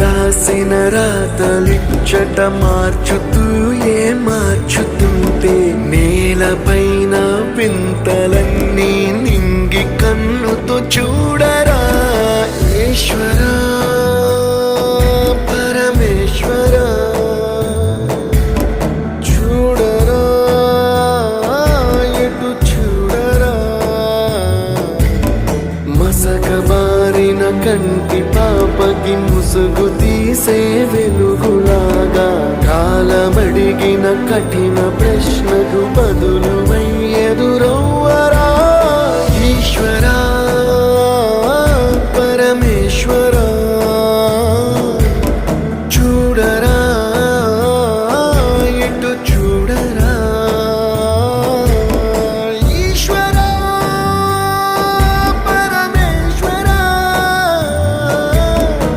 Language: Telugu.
రాసిన రాతలిచ్చట మార్చుతూ మార్చుతుంటే నేలపైన వింతలన్నీ నింగి కన్నుతో చూడరా ఈశ్వరా పరమేశ్వరా చూడరా ఎటు చూడరా మసకబారిన కంటి పాపకి ముసుగు తీసే వెలుగులాగా కాలమడిగిన కఠిన ప్రశ్నకు బదులువై